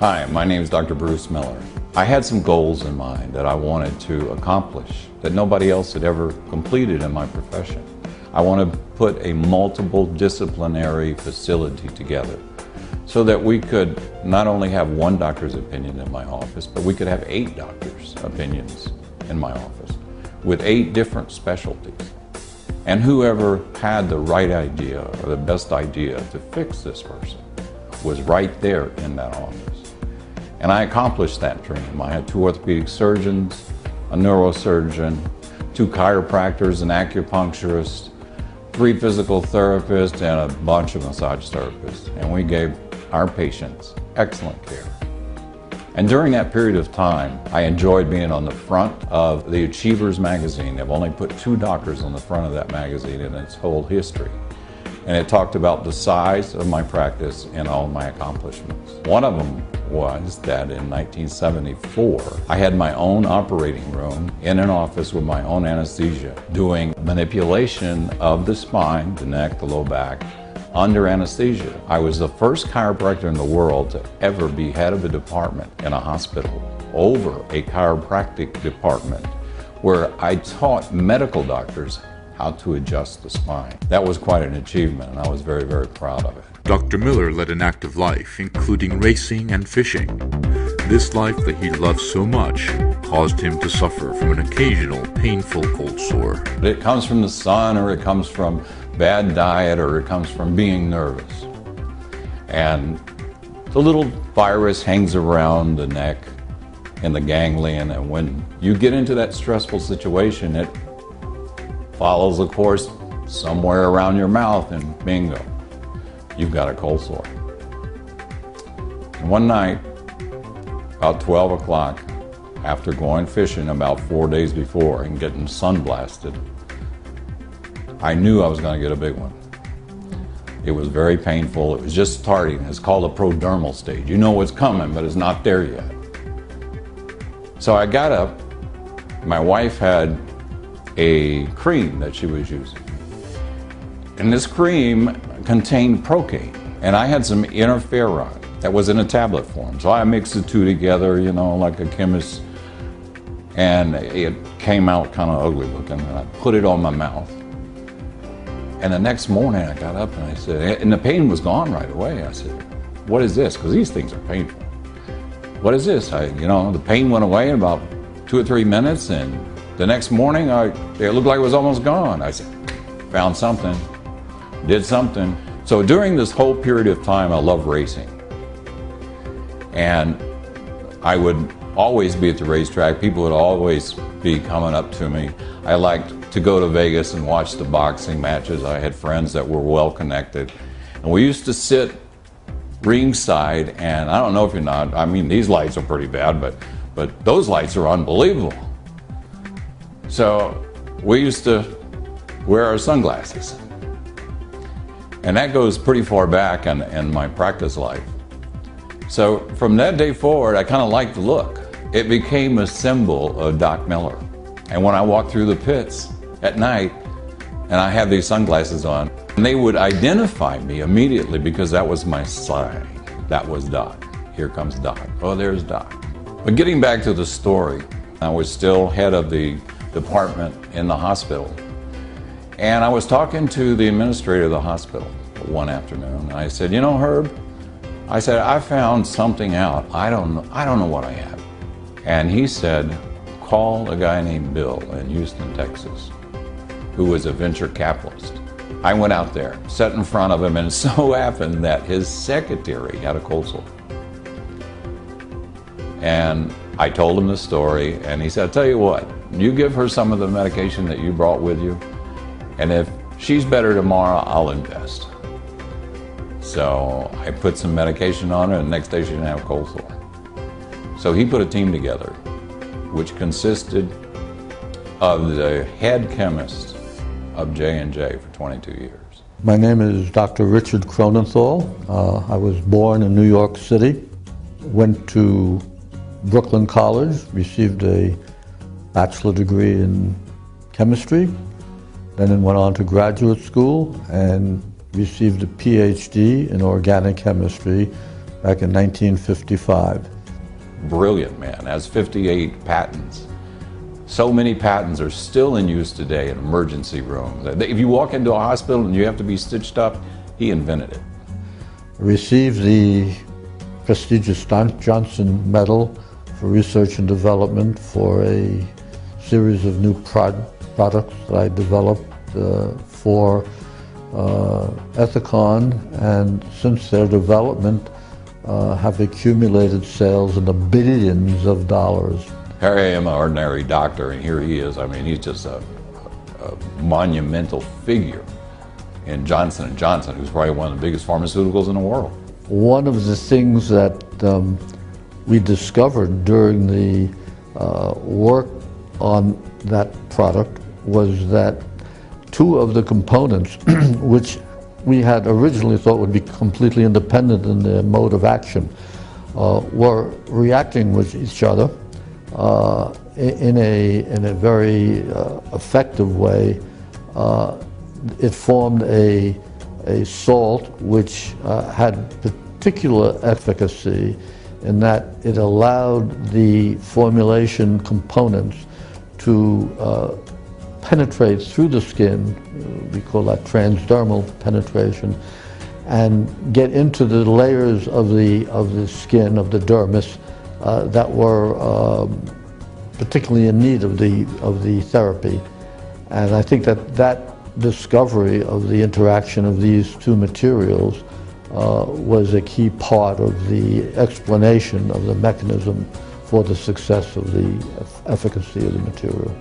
Hi, my name is Dr. Bruce Miller. I had some goals in mind that I wanted to accomplish that nobody else had ever completed in my profession. I want to put a multiple disciplinary facility together so that we could not only have one doctor's opinion in my office, but we could have 8 doctors' opinions in my office with 8 different specialties. And whoever had the right idea or the best idea to fix this person was right there in that office. And I accomplished that dream. I had 2 orthopedic surgeons, a neurosurgeon, 2 chiropractors, an acupuncturist, 3 physical therapists, and a bunch of massage therapists. And we gave our patients excellent care. And during that period of time, I enjoyed being on the front of the Achievers magazine. They've only put 2 doctors on the front of that magazine in its whole history. And it talked about the size of my practice and all my accomplishments. One of them was that in 1974, I had my own operating room in an office with my own anesthesia, doing manipulation of the spine, the neck, the low back, under anesthesia. I was the first chiropractor in the world to ever be head of a department in a hospital over a chiropractic department, where I taught medical doctors how to adjust the spine. That was quite an achievement, and I was very, very proud of it. Dr. Miller led an active life, including racing and fishing. This life that he loved so much caused him to suffer from an occasional painful cold sore. It comes from the sun, or it comes from bad diet, or it comes from being nervous. And the little virus hangs around the neck and the ganglion, and when you get into that stressful situation, it follows a course somewhere around your mouth, and bingo, you've got a cold sore. And one night, about 12 o'clock, after going fishing about 4 days before and getting sun-blasted, I knew I was going to get a big one. It was very painful. It was just starting. It's called a prodromal stage. You know what's coming, but it's not there yet. So I got up. My wife had a cream that she was using. And this cream contained procaine. And I had some interferon that was in a tablet form. So I mixed the 2 together, you know, like a chemist. And it came out kind of ugly looking. And I put it on my mouth. And the next morning I got up and I said, and the pain was gone right away. I said, what is this? Because these things are painful. What is this? The pain went away in about 2 or 3 minutes, and the next morning it looked like it was almost gone. I said, found something, did something. So during this whole period of time, I loved racing. And I would always be at the racetrack. People would always be coming up to me. I liked to go to Vegas and watch the boxing matches. I had friends that were well connected. And we used to sit ringside, and I don't know if you're not, I mean, these lights are pretty bad, but those lights are unbelievable. So we used to wear our sunglasses. And that goes pretty far back in my practice life. So from that day forward, I kind of liked the look. It became a symbol of Doc Miller. And when I walked through the pits at night, and I had these sunglasses on, and they would identify me immediately because that was my sign. That was Doc. Here comes Doc. Oh, there's Doc. But getting back to the story, I was still head of the department in the hospital. And I was talking to the administrator of the hospital one afternoon, and I said, you know, Herb, I said, I found something out. I don't know what I have. And he said, call a guy named Bill in Houston, Texas, who was a venture capitalist. I went out there, sat in front of him, and it so happened that his secretary had a cold sore. And I told him the story, and he said, I'll tell you what, you give her some of the medication that you brought with you, and if she's better tomorrow, I'll invest. So I put some medication on her, and the next day she didn't have a cold sore. So he put a team together, which consisted of the head chemist of J&J for 22 years. My name is Dr. Richard Cronenthal. I was born in New York City, went to Brooklyn College, received a bachelor degree in chemistry, then went on to graduate school and received a PhD in organic chemistry back in 1955. Brilliant man, has 58 patents. So many patents are still in use today in emergency rooms. If you walk into a hospital and you have to be stitched up, he invented it. Received the prestigious Johnson Medal for Research and Development for a series of new products that I developed for Ethicon, and since their development have accumulated sales in the billions of dollars. Here I am, an ordinary doctor, and here he is. I mean, he's just a monumental figure in Johnson & Johnson, who's probably one of the biggest pharmaceuticals in the world. One of the things that we discovered during the work on that product was that two of the components, which we had originally thought would be completely independent in their mode of action, were reacting with each other in a very effective way. It formed a salt which had particular efficacy in that it allowed the formulation components to penetrate through the skin, we call that transdermal penetration, and get into the layers of the skin, of the dermis, that were particularly in need of the therapy. And I think that discovery of the interaction of these two materials was a key part of the explanation of the mechanism for the success of the efficacy of the material.